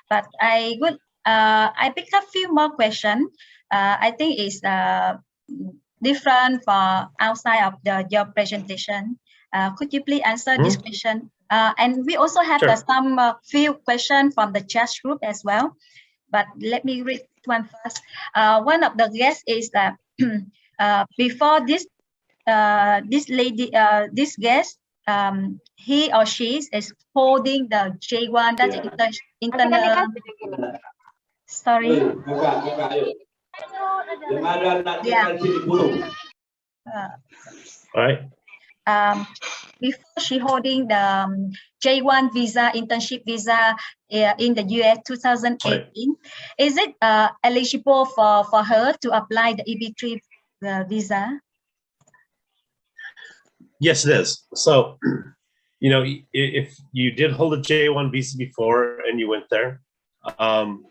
but I would I picked up a few more questions. I think it's different for outside of your presentation. Could you please answer this question? And we also have some few questions from the chat group as well. But let me read one first. One of the guests is that before this this guest, he or she is holding the J1, that's internal. Sorry. All right. Before she holding the J1 visa, internship visa in the US 2018, right. Is it eligible for her to apply the EB3 visa? Yes, it is. So, you know, if you did hold a J1 visa before and you went there, and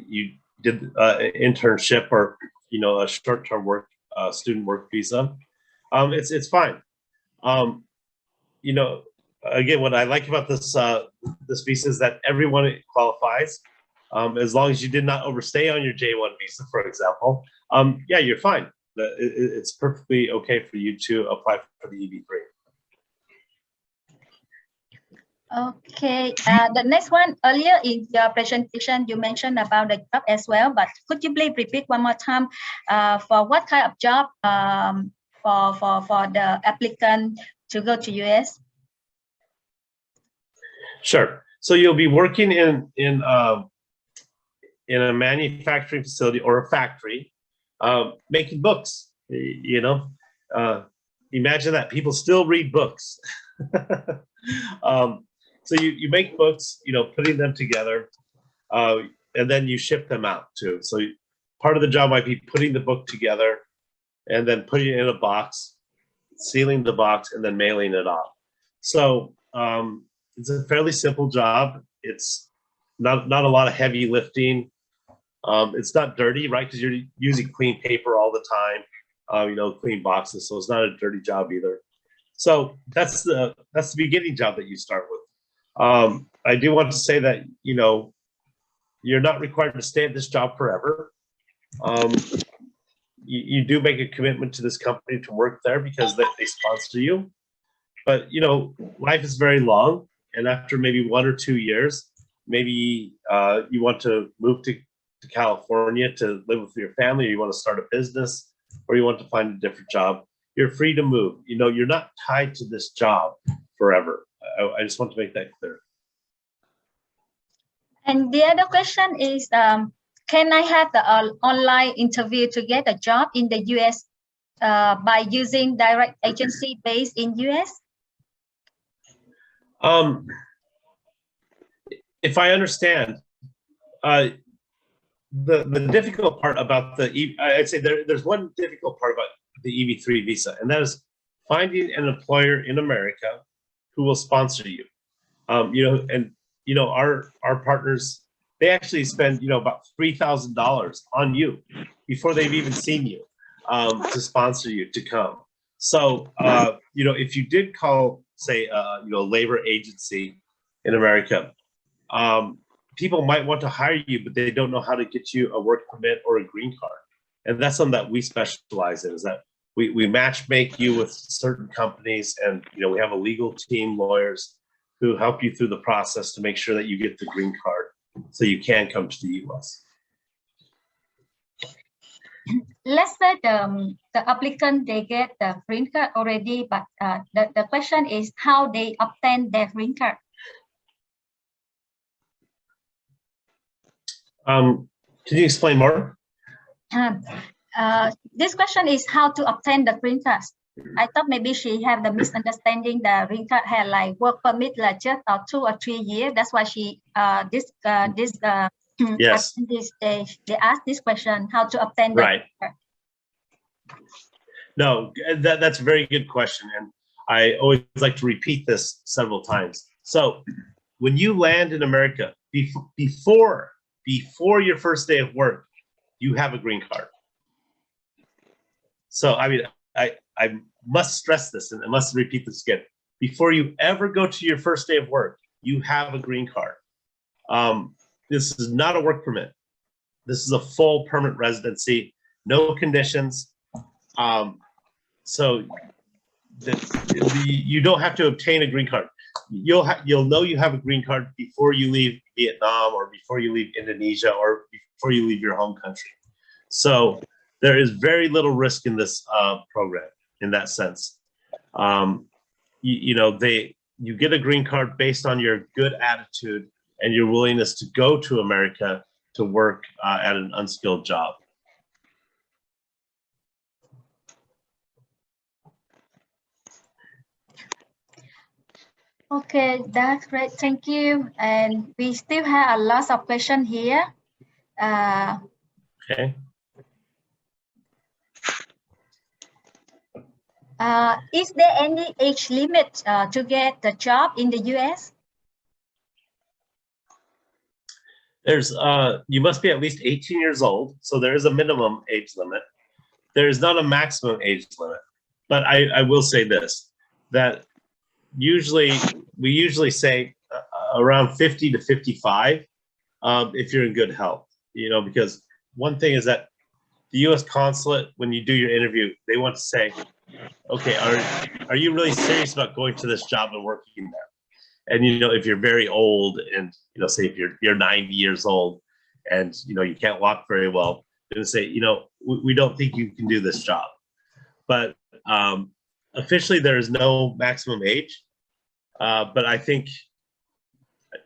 you did an internship or, you know, a short-term work, student work visa, it's fine. You know, again, what I like about this this visa is that everyone qualifies, as long as you did not overstay on your J1 visa, for example. Yeah, you're fine. It's perfectly okay for you to apply for the EB3. Okay, the next one, earlier in your presentation, you mentioned about the job as well, but could you please repeat one more time for what kind of job for the applicant to go to US? Sure. So you'll be working in a manufacturing facility or a factory, making books. You know, imagine that people still read books. So you make books, you know, putting them together, and then you ship them out too. So part of the job might be putting the book together and then putting it in a box, sealing the box, and then mailing it off. So it's a fairly simple job. It's not a lot of heavy lifting. It's not dirty, right? Because you're using clean paper all the time, you know, clean boxes. So it's not a dirty job either. So that's the beginning job that you start with. I do want to say that, you know, you're not required to stay at this job forever. You do make a commitment to this company to work there because they sponsor you. But, you know, life is very long. And after maybe 1 or 2 years, maybe you want to move to California to live with your family, or you want to start a business, or you want to find a different job. You're free to move. You know, you're not tied to this job forever. I just want to make that clear. And the other question is, can I have the online interview to get a job in the US by using direct agency based in US? If I understand, the difficult part about I'd say there's one difficult part about the EB3 visa, and that is finding an employer in America who will sponsor you. You know, and you know, our partners, they actually spend, you know, about $3,000 on you before they've even seen you to sponsor you to come. So you know, if you did call, say, you know, labor agency in America, people might want to hire you, but they don't know how to get you a work permit or a green card. And that's something that we specialize in, is that we match make you with certain companies, and, you know, we have a legal team, lawyers, who help you through the process to make sure that you get the green card so you can come to the US. Let's say the applicant, they get the green card already, but the question is how they obtain their green card. Can you explain more? This question is how to obtain the green card. I thought maybe she have the misunderstanding. The green card had like work permit like just 2 or 3 years. That's why she yes. They asked this question, how to obtain the green card. No, that's a very good question, and I always like to repeat this several times. So when you land in America, before your first day of work, you have a green card. So I mean, I must stress this, and I must repeat this again. Before you ever go to your first day of work, you have a green card. this is not a work permit. This is a full permanent residency, no conditions. So you don't have to obtain a green card. You'll know you have a green card before you leave Vietnam or before you leave Indonesia or before you leave your home country. So there is very little risk in this program in that sense. You get a green card based on your good attitude and your willingness to go to America to work at an unskilled job. Okay, that's great. Thank you. And we still have a lot of questions here. Okay. Is there any age limit to get the job in the US? There's you must be at least 18 years old, so there is a minimum age limit. There is not a maximum age limit, but I will say this, that we usually say around 50 to 55 if you're in good health, because one thing is that the U.S. consulate, when you do your interview, they want to say, okay, are you really serious about going to this job and working there? And if you're very old and say if you're 90 years old and you can't walk very well, they're going to say, we don't think you can do this job. But officially there is no maximum age. But I think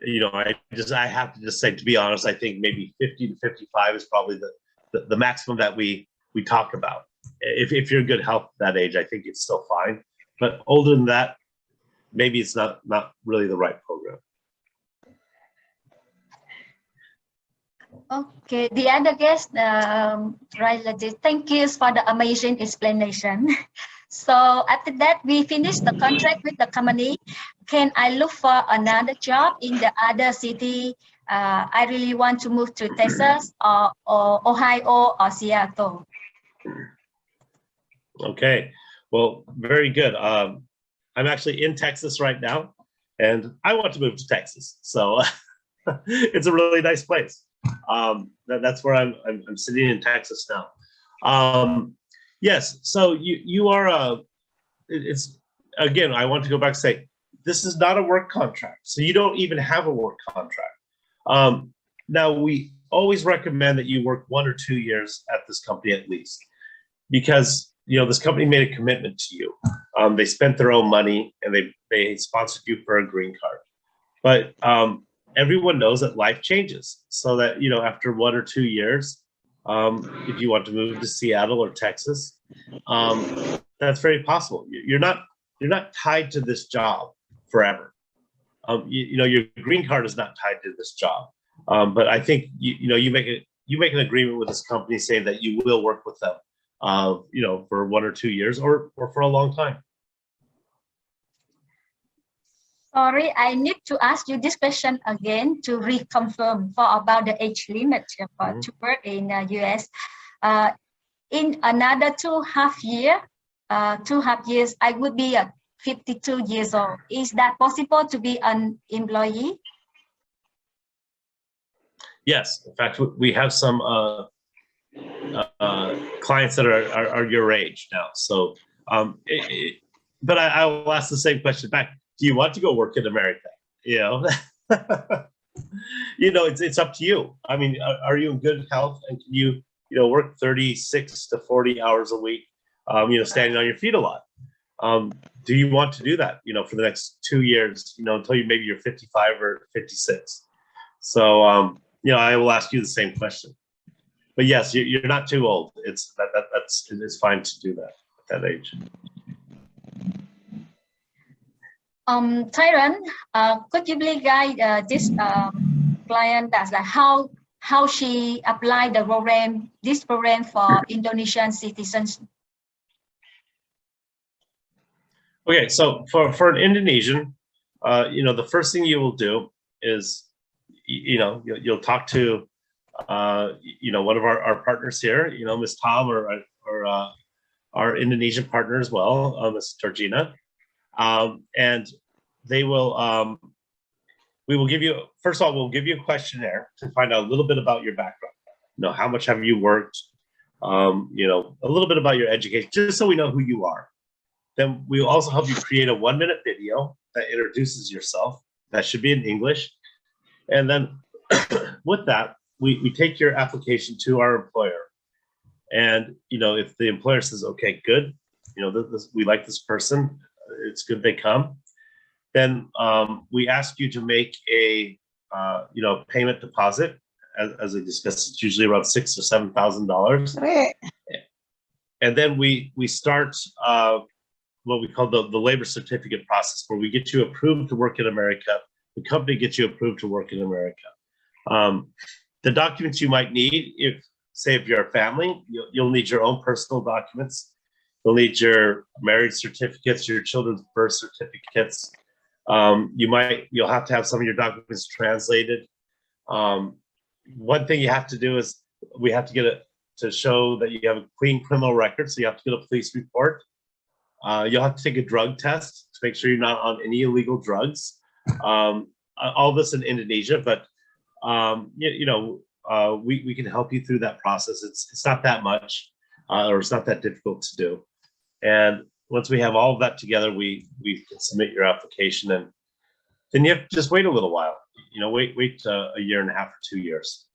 I have to just say, to be honest, I think maybe 50 to 55 is probably the maximum that we talk about. If you're in good health at that age, I think it's still fine. But older than that, maybe it's not really the right program. Okay, the other guest, right, thank you for the amazing explanation. So after that, we finish the contract with the company. Can I look for another job in the other city? I really want to move to Texas or Ohio or Seattle. Okay, well, very good. I'm actually in Texas right now, and I want to move to Texas. So it's a really nice place. That's where I'm sitting in Texas now. Yes, so you are. It's again. I want to go back and say this is not a work contract, so you don't even have a work contract. Now we always recommend that you work 1 or 2 years at this company at least, because this company made a commitment to you. They spent their own money and they sponsored you for a green card. But everyone knows that life changes, so that after 1 or 2 years, if you want to move to Seattle or Texas, that's very possible. You're not tied to this job forever. Your green card is not tied to this job. But I think you make an agreement with this company saying that you will work with them, for 1 or 2 years or for a long time. Sorry, I need to ask you this question again to reconfirm about the age limit to work in the US. In another 2.5 years, I would be 52 years old. Is that possible to be an employee? Yes, in fact, we have some clients that are your age now. So, but I will ask the same question back. Do you want to go work in America? It's up to you. I mean, are you in good health and can you work 36 to 40 hours a week? Standing on your feet a lot. Do you want to do that? For the next 2 years? Until maybe you're 55 or 56. So, I will ask you the same question. But yes, you're not too old. It's fine to do that at that age. Tyron, could you please guide this client as how she applied this program for Indonesian citizens? Okay, so for an Indonesian, the first thing you will do is, you'll talk to, one of our partners here, Ms. Tom or our Indonesian partner as well, Ms. Georgina. And they will we will give you, first of all, we'll give you a questionnaire to find out a little bit about your background. You know, how much have you worked? You know, a little bit about your education, just so we know who you are. Then we'll also help you create a 1-minute video that introduces yourself. That should be in English. And then with that, we take your application to our employer. And, you know, if the employer says, okay, good, you know, we like this person, it's good they come, then we ask you to make a, you know, payment deposit. As I discussed, it's usually around $6,000 or $7,000. And then we start what we call the labor certificate process, where we get you approved to work in America. The company gets you approved to work in America. The documents you might need, if you're a family, you'll need your own personal documents. You'll need your marriage certificates, your children's birth certificates. You'll have to have some of your documents translated. One thing you have to do is we have to get it to show that you have a clean criminal record. So you have to get a police report. You'll have to take a drug test to make sure you're not on any illegal drugs. All this in Indonesia, but you know, we can help you through that process. It's not that much, or it's not that difficult to do. And once we have all of that together, we can submit your application, and then you have to just wait a little while. You know, wait a year and a half or 2 years.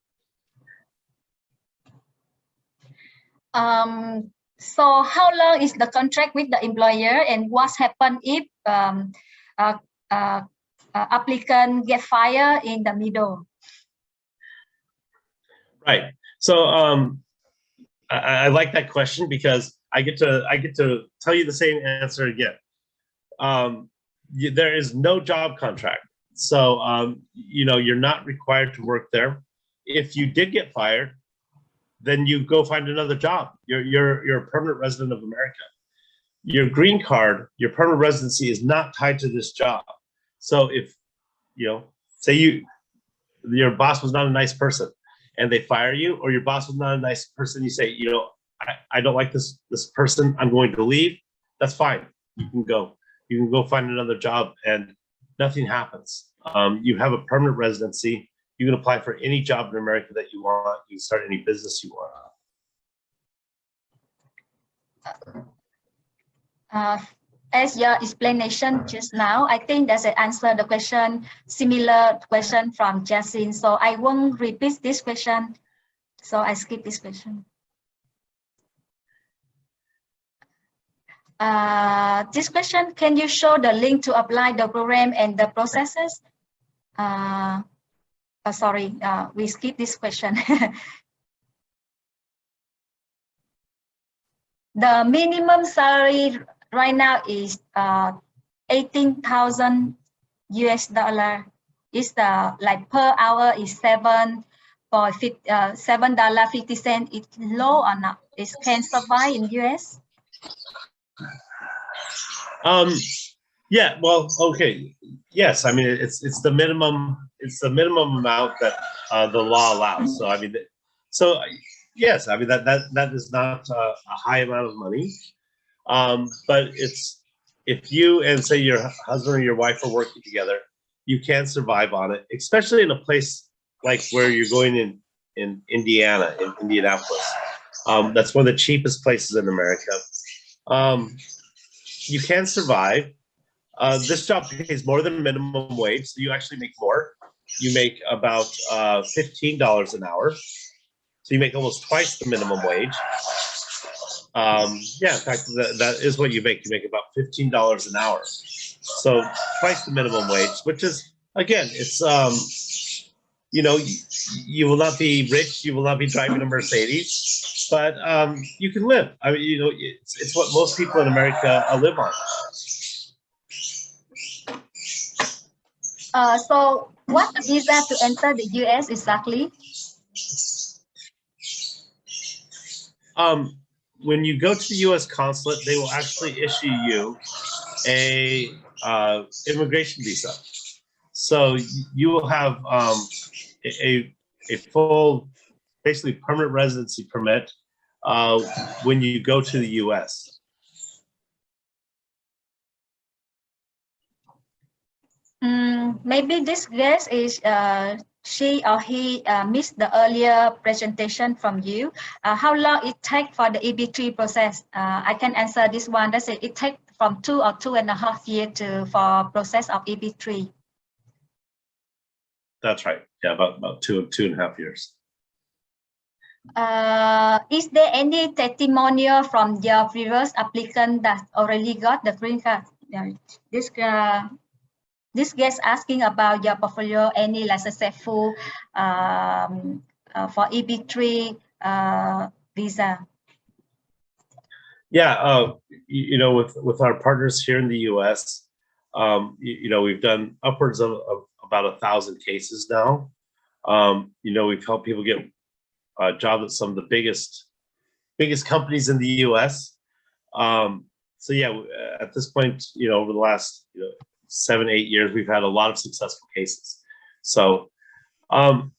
So how long is the contract with the employer, and what's happened if applicant get fired in the middle? Right. So I like that question, because I get to tell you the same answer again. There is no job contract. So, you know, you're not required to work there. If you did get fired, then you go find another job. You're a permanent resident of America. Your green card, your permanent residency is not tied to this job. So if, you know, say your boss was not a nice person and they fire you, or your boss was not a nice person, you say, you know, I don't like this person, I'm going to leave. That's fine. You can go find another job, and nothing happens. You have a permanent residency. You can apply for any job in America that you want. You can start any business you want. As your explanation just now, I think that's an answer the question, similar question from Jasin. So I won't repeat this question. So I skip this question. This question, can you show the link to apply the program and the processes? Sorry, we skip this question. The minimum salary right now is 18,000 US dollar. Is the like per hour is $7.50. It's low or not? It can survive in US? Yeah, well, okay. Yes, I mean, it's the minimum amount that the law allows. So I mean, yes, I mean that is not a high amount of money. But if you and say your husband or your wife are working together, you can survive on it, especially in a place like where you're going in Indiana, in Indianapolis. That's one of the cheapest places in America. You can survive. This job pays more than minimum wage, so you actually make more. You make about $15 an hour. So you make almost twice the minimum wage. Yeah, in fact, that is what you make. You make about $15 an hour. So twice the minimum wage, which is, again, it's, you know, you will not be rich. You will not be driving a Mercedes, but you can live. I mean, you know, it's what most people in America live on. So what's the visa to enter the US exactly? When you go to the U.S. consulate, they will actually issue you a immigration visa. So you will have a full, basically permanent residency permit when you go to the U.S. Maybe this guest is she or he missed the earlier presentation from you. How long it take for the EB3 process? I can answer this one. That's it. It takes from 2 or 2.5 years for process of EB3. That's right. Yeah, about 2.5 years. Is there any testimonial from your previous applicant that already got the green card? This guest asking about your portfolio, any like successful for EB3 visa. Yeah, you know, with our partners here in the U.S., you know, we've done upwards of about 1,000 cases now. You know, we've helped people get jobs at some of the biggest companies in the U.S. So yeah, at this point, you know, over the last 7-8 years, we've had a lot of successful cases. So, and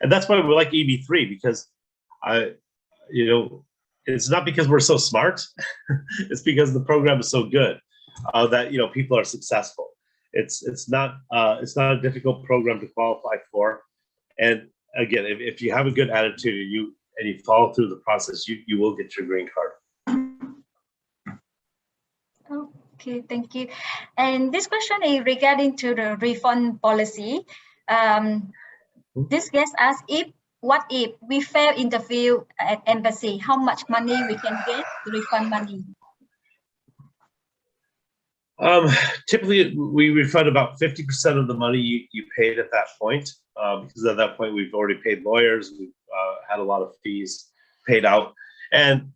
that's why we like EB3, because you know, it's not because we're so smart, it's because the program is so good that, you know, people are successful. It's not a difficult program to qualify for. And again, if you have a good attitude and you follow through the process, you will get your green card. Okay, thank you. And this question is regarding to the refund policy. This guest asks, what if we fail interview at embassy? How much money we can get to refund money? Typically, we refund about 50% of the money you paid at that point, because at that point we've already paid lawyers, we've had a lot of fees paid out, and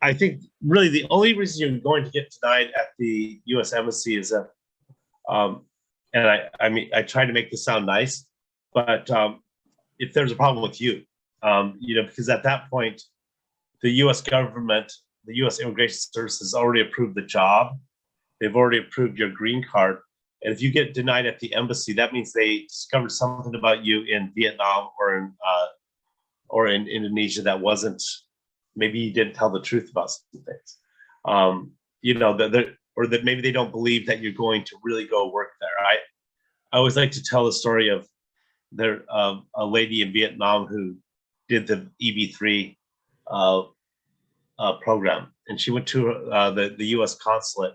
I think really the only reason you're going to get denied at the U.S. Embassy is that, and I mean, I try to make this sound nice, but if there's a problem with you, you know, because at that point, the U.S. government, the U.S. Immigration Service has already approved the job. They've already approved your green card. And if you get denied at the embassy, that means they discovered something about you in Vietnam or in Indonesia that wasn't, maybe you didn't tell the truth about some things. You know, or that maybe they don't believe that you're going to really go work there. I always like to tell the story of a lady in Vietnam who did the EB3 program, and she went to the U.S. consulate.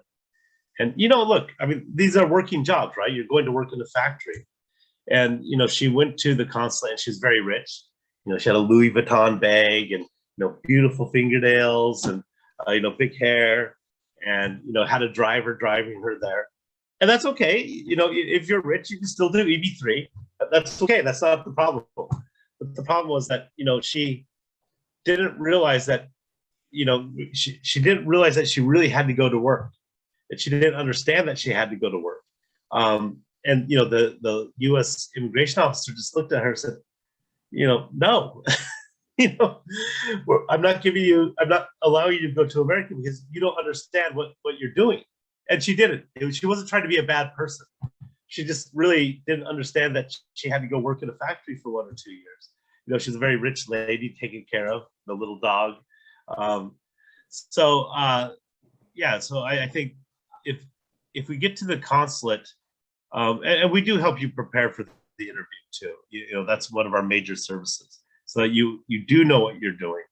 And, you know, look, I mean, these are working jobs, right? You're going to work in a factory. And, you know, she went to the consulate and she's very rich. You know, she had a Louis Vuitton bag and, you know, beautiful fingernails and, you know, big hair, and, you know, had a driver driving her there. And that's okay. You know, if you're rich, you can still do EB3. That's okay. That's not the problem. But the problem was that, you know, she didn't realize that, you know, she didn't realize that she really had to go to work. And she didn't understand that she had to go to work. And, you know, the U.S. immigration officer just looked at her and said, you know, no, you know, I'm not allowing you to go to America because you don't understand what you're doing. And she didn't. She wasn't trying to be a bad person. She just really didn't understand that she had to go work in a factory for 1 or 2 years. You know, she's a very rich lady taking care of the little dog. Yeah, so I think if we get to the consulate, and we do help you prepare for the interview too. You know, that's one of our major services, so that you do know what you're doing.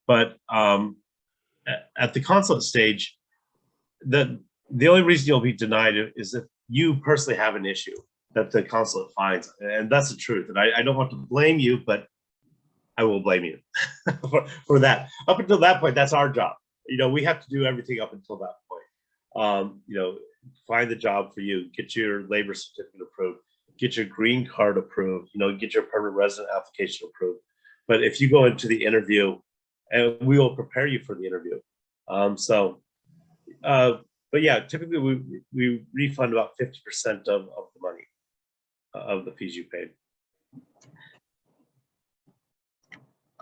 But at the consulate stage, the only reason you'll be denied is if you personally have an issue that the consulate finds, and that's the truth. And I don't want to blame you, but I will blame you for that. Up until that point, that's our job. You know, we have to do everything up until that point. You know, find the job for you, get your labor certificate approved, get your green card approved, you know, get your permanent resident application approved. But if you go into the interview, and we will prepare you for the interview. But yeah, typically we refund about 50% of the money, of the fees you paid.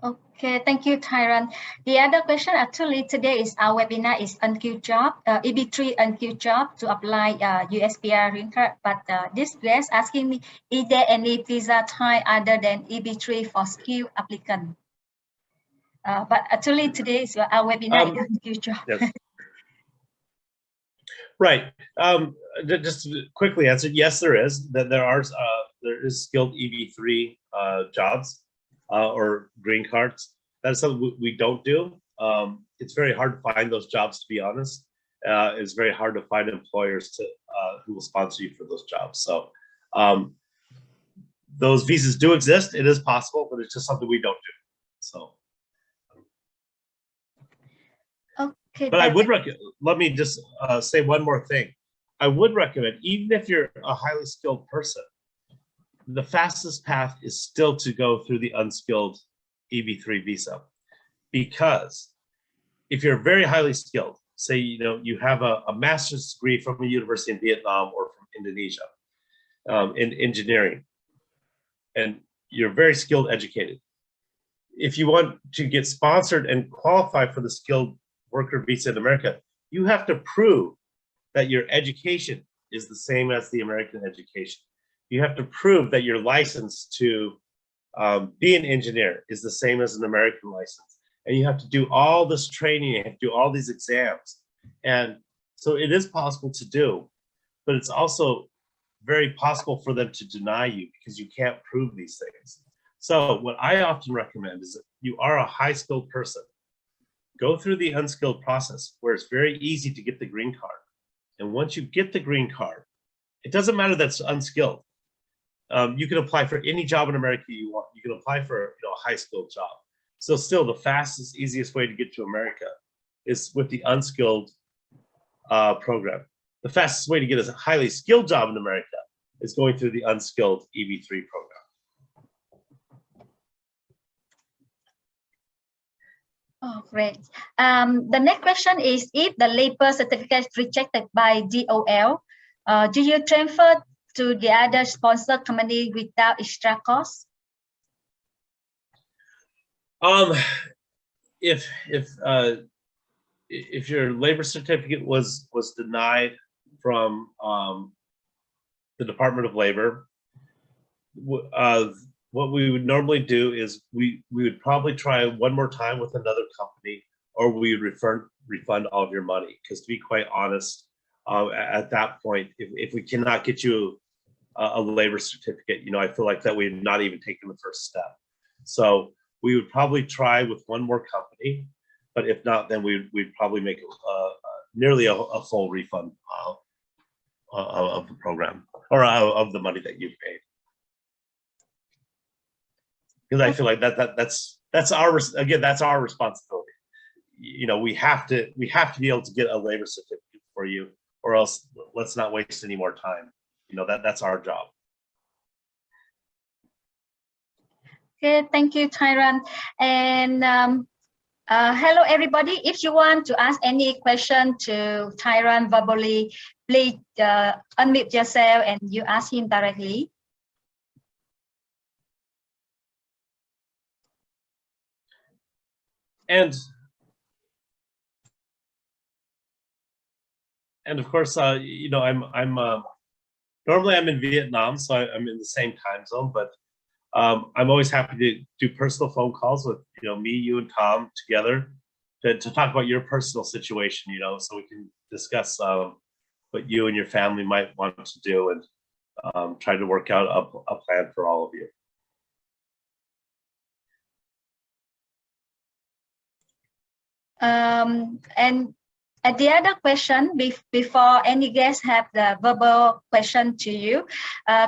Okay, thank you, Tyron. The other question actually today is our webinar is unskilled job, EB3 unskilled job to apply USPR green card. But this guest asking me, is there any visa type other than EB3 for skilled applicant? But actually today is our webinar is unskilled job. Yes. Right. Just to quickly answer, yes, there is. There is skilled EB3 jobs or green cards. That's something we don't do. It's very hard to find those jobs, to be honest. It's very hard to find employers who will sponsor you for those jobs. So those visas do exist. It is possible, but it's just something we don't do. So. Okay, but I would let me just say one more thing. I would recommend, even if you're a highly skilled person, the fastest path is still to go through the unskilled EB3 visa. Because if you're very highly skilled, say you have a master's degree from a university in Vietnam or from Indonesia in engineering, and you're very skilled, educated. If you want to get sponsored and qualify for the skilled worker visa in America, you have to prove that your education is the same as the American education. You have to prove that your license to be an engineer is the same as an American license. And you have to do all this training, you have to do all these exams. And so it is possible to do, but it's also very possible for them to deny you because you can't prove these things. So what I often recommend is that you are a high skilled person, go through the unskilled process where it's very easy to get the green card. And once you get the green card, it doesn't matter that's unskilled. You can apply for any job in America you want. You can apply for a high skilled job. So still the fastest, easiest way to get to America is with the unskilled program. The fastest way to get a highly skilled job in America is going through the unskilled EB3 program. Oh, great. The next question is, if the labor certificate is rejected by DOL, do you transfer to the other sponsor company without extra cost? If your labor certificate was denied from the Department of Labor, what we would normally do is we would probably try one more time with another company, or we would refund all of your money. Because to be quite honest, at that point, if we cannot get you a labor certificate, I feel like that we've not even taken the first step. So we would probably try with one more company, but if not, then we'd probably make nearly a full refund of the program, or of the money that you've paid. Because I feel like that's our responsibility. We have to be able to get a labor certificate for you, or else let's not waste any more time. That's our job. Okay, thank you, Tyron. And hello, everybody. If you want to ask any question to Tyron verbally, please unmute yourself and you ask him directly. And of course, normally I'm in Vietnam, so I'm in the same time zone, but I'm always happy to do personal phone calls with me, you, and Tom together to talk about your personal situation, so we can discuss what you and your family might want to do, and try to work out a plan for all of you. And at the other question, before any guests have the verbal question to you,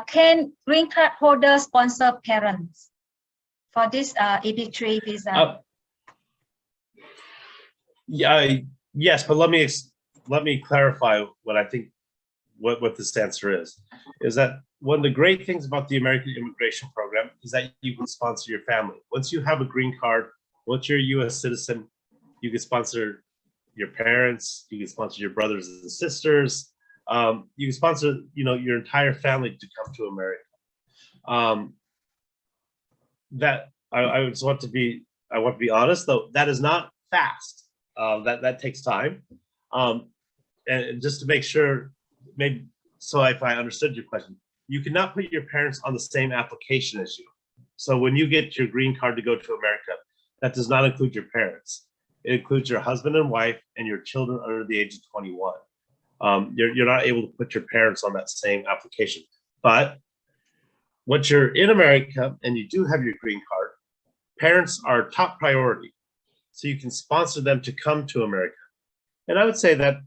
can green card holders sponsor parents for this EB3 visa? Yes, but let me clarify what I think what this answer is that one of the great things about the American immigration program is that you can sponsor your family. Once you have a green card, once you're a U.S. citizen, you can sponsor your parents, you can sponsor your brothers and sisters, you can sponsor your entire family to come to America. That I just want to be honest, though, that is not fast. That takes time, and just to make sure, maybe so if I understood your question, you cannot put your parents on the same application as you. So when you get your green card to go to America, that does not include your parents. It includes your husband and wife and your children under the age of 21. You're not able to put your parents on that same application. But once you're in America and you do have your green card, parents are top priority. So you can sponsor them to come to America. And I would say that,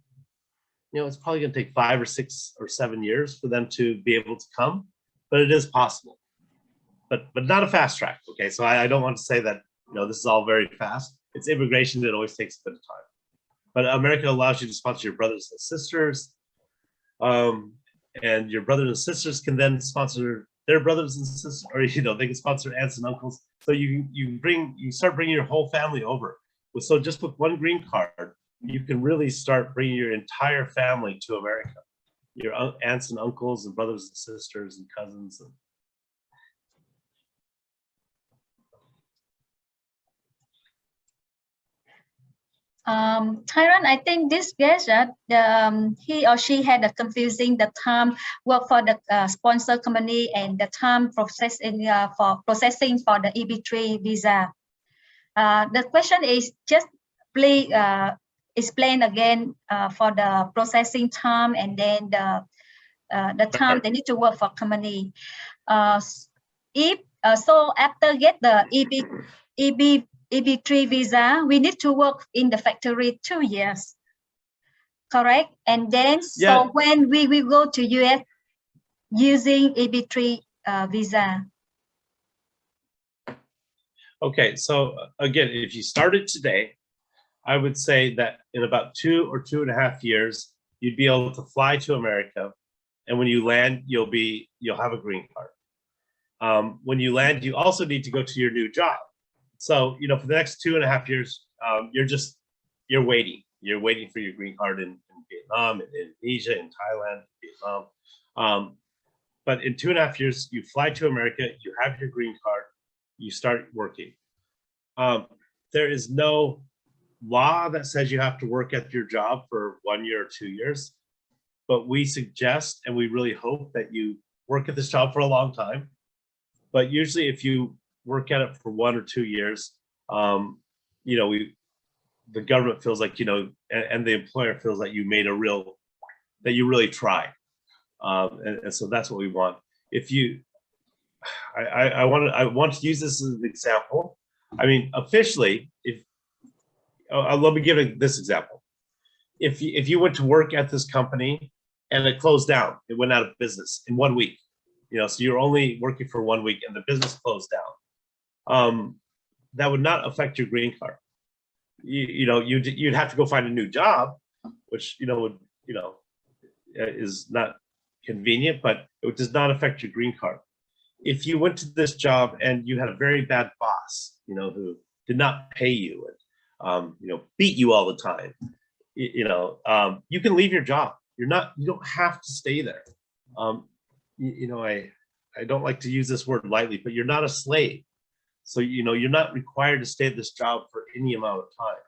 it's probably going to take 5 or 6 or 7 years for them to be able to come, but it is possible. But not a fast track. Okay, so I don't want to say that this is all very fast. It's immigration that always takes a bit of time. But America allows you to sponsor your brothers and sisters, and your brothers and sisters can then sponsor their brothers and sisters, or they can sponsor aunts and uncles. So you start bringing your whole family over. So just with one green card, you can really start bringing your entire family to America. Your aunts and uncles and brothers and sisters and cousins. Tyron, I think this guest, he or she had a confusing the time work for the sponsor company and the time processing for processing for the EB3 visa. The question is just please explain again for the processing time and then the time they need to work for company. So after get the EB3 visa, we need to work in the factory 2 years, correct? And then, so when we will go to US using EB3 visa. Okay, so again, if you started today, I would say that in about 2 or 2.5 years, you'd be able to fly to America, and when you land, you'll have a green card. When you land, you also need to go to your new job. So, for the next 2.5 years, you're waiting. You're waiting for your green card in Vietnam, in Indonesia, in Thailand, Vietnam. But in 2.5 years, you fly to America, you have your green card, you start working. There is no law that says you have to work at your job for 1 year or 2 years, but we suggest and we really hope that you work at this job for a long time. But usually if you work at it for 1 or 2 years, the government feels like, and the employer feels that you made that you really tried. And so that's what we want. If you, I want to use this as an example. I mean, officially, let me give this example. If you went to work at this company and it closed down, it went out of business in 1 week, so you're only working for 1 week and the business closed down, that would not affect your green card. You'd have to go find a new job, which is not convenient, but it does not affect your green card. If you went to this job and you had a very bad boss, who did not pay you and beat you all the time, you can leave your job. You don't have to stay there. I don't like to use this word lightly, but you're not a slave. So, you're not required to stay at this job for any amount of time.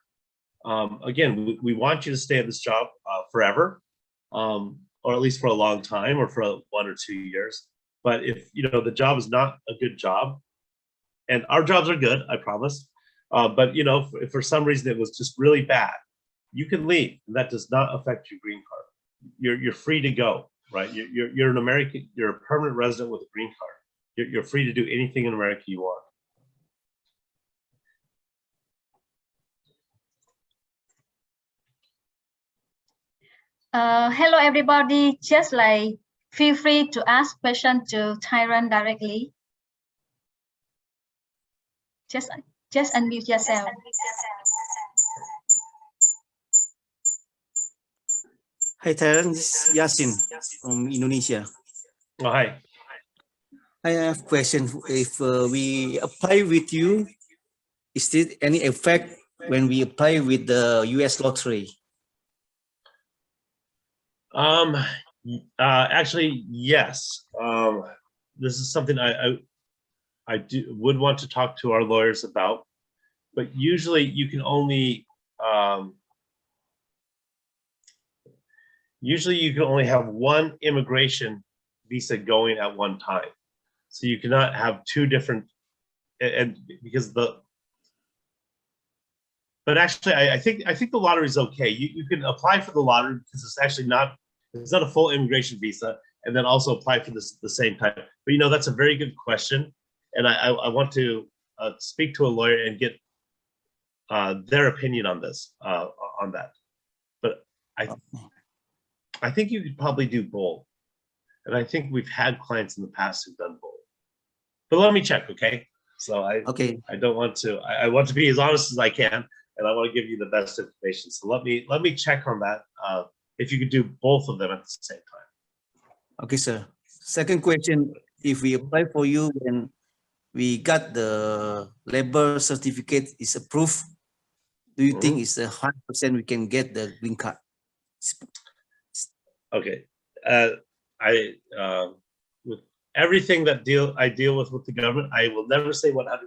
Again, we want you to stay at this job forever, or at least for a long time, or for 1 or 2 years. But if, the job is not a good job, and our jobs are good, I promise, but, if for some reason it was just really bad, you can leave. And that does not affect your green card. You're free to go, right? You're an American, you're a permanent resident with a green card. You're free to do anything in America you want. Hello, everybody. Just feel free to ask questions to Tyron directly. Just unmute yourself. Hi, Tyron. This is Yasin from Indonesia. Oh, hi. I have a question. If we apply with you, is there any effect when we apply with the US lottery? Actually, yes. This is something I would want to talk to our lawyers about, but usually you can only have one immigration visa going at one time. So you cannot have two different, and because the but actually, I think the lottery is okay. You can apply for the lottery because it's not a full immigration visa, and then also apply for the same type. But you know, that's a very good question, and I want to speak to a lawyer and get their opinion on this on that. But I think you could probably do both, and I think we've had clients in the past who've done both. But let me check, okay? So I don't want to. I want to be as honest as I can, and I want to give you the best information. So let me check on that. If you could do both of them at the same time. Okay, sir. Second question: if we apply for you and we got the labor certificate is approved, do you think it's 100% we can get the green card? Okay, with everything that I deal with the government, I will never say 100%.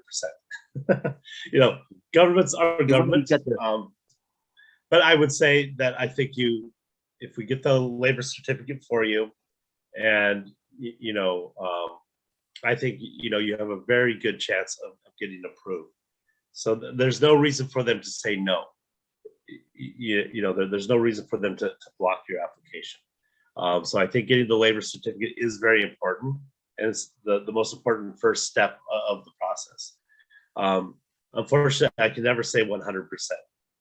You know, governments are government. But I would say that I think if we get the labor certificate for you, and you know, I think you have a very good chance of getting approved. So there's no reason for them to say no. There's no reason for them to block your application. So I think getting the labor certificate is very important, and it's the most important first step of the process. Unfortunately, I can never say 100%.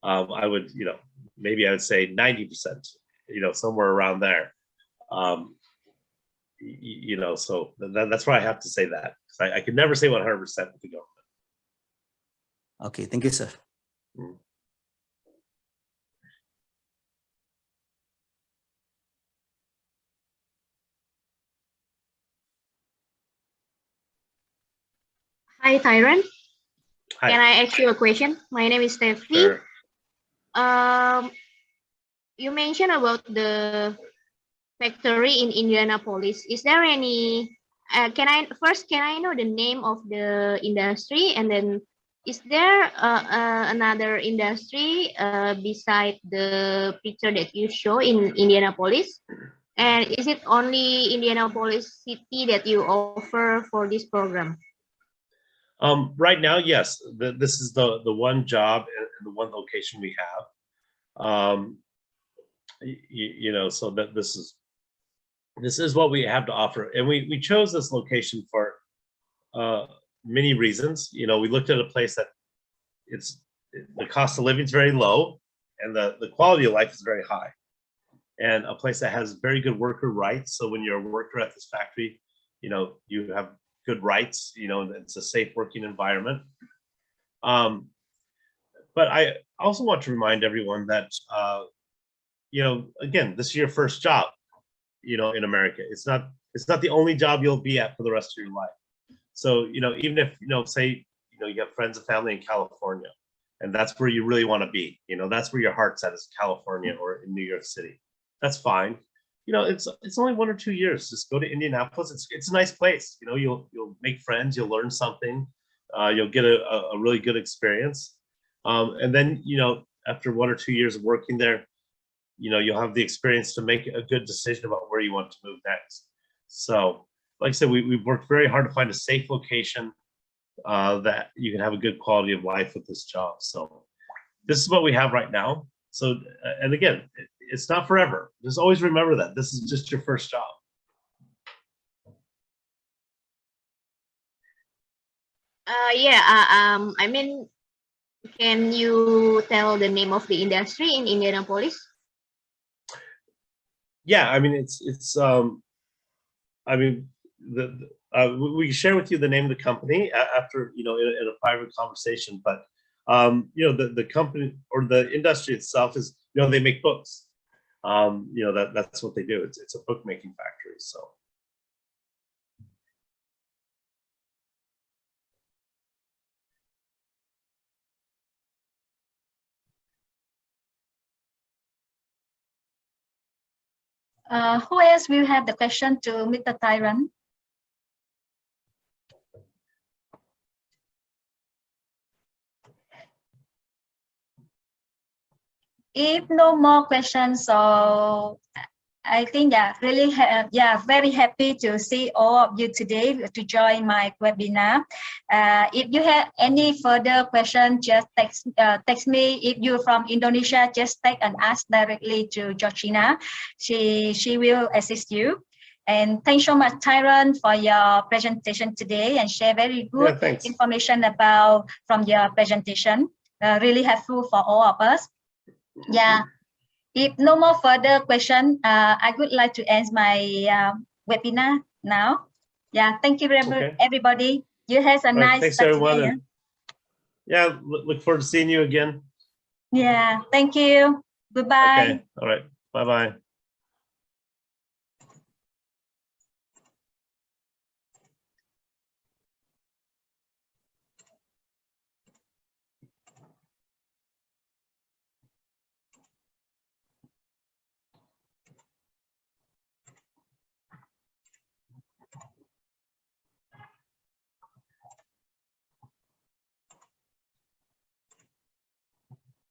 I would, maybe I would say 90%, somewhere around there. So that's why I have to say that. I could never say 100% with the government. Okay, thank you, sir. Hi, Tyron. Hi. Can I ask you a question? My name is Steffi. Sure. You mentioned about the factory in Indianapolis. Is there any? Can I know the name of the industry, and then is there another industry beside the picture that you show in Indianapolis? And is it only Indianapolis city that you offer for this program? Right now, yes. This is the one job and the one location we have. So that this is what we have to offer, and we chose this location for many reasons. We looked at a place that the cost of living is very low, and the quality of life is very high, and a place that has very good worker rights. So when you're a worker at this factory, you have good rights, and it's a safe working environment. But I also want to remind everyone that, again, this is your first job, in America. It's not the only job you'll be at for the rest of your life. So, even if, say, you have friends and family in California, and that's where you really want to be, that's where your heart's at, is California or in New York City. That's fine. It's only 1 or 2 years. Just go to Indianapolis. It's a nice place. You'll make friends. You'll learn something. You'll get a really good experience. And then, after 1 or 2 years of working there, you'll have the experience to make a good decision about where you want to move next. So, like I said, we've worked very hard to find a safe location that you can have a good quality of life with this job. So this is what we have right now. So, and again, it's not forever. Just always remember that this is just your first job. I mean, can you tell the name of the industry in Indianapolis? Yeah, I mean, we can share with you the name of the company after, in a private conversation. But the company or the industry itself is, they make books. That's what they do. It's a bookmaking factory. So. Who else will have the question to Mr. Tyron? If no more questions, so I think really very happy to see all of you today to join my webinar. If you have any further question, just text me. If you're from Indonesia, just text and ask directly to Georgina. She will assist you. And thanks so much, Tyron, for your presentation today and share very good information from your presentation. Really helpful for all of us. Yeah. If no more further question, I would like to end my webinar now. Yeah, thank you everybody. You have a nice thanks everyone. Yeah, look forward to seeing you again. Yeah, thank you. Goodbye. Okay, all right. Bye-bye.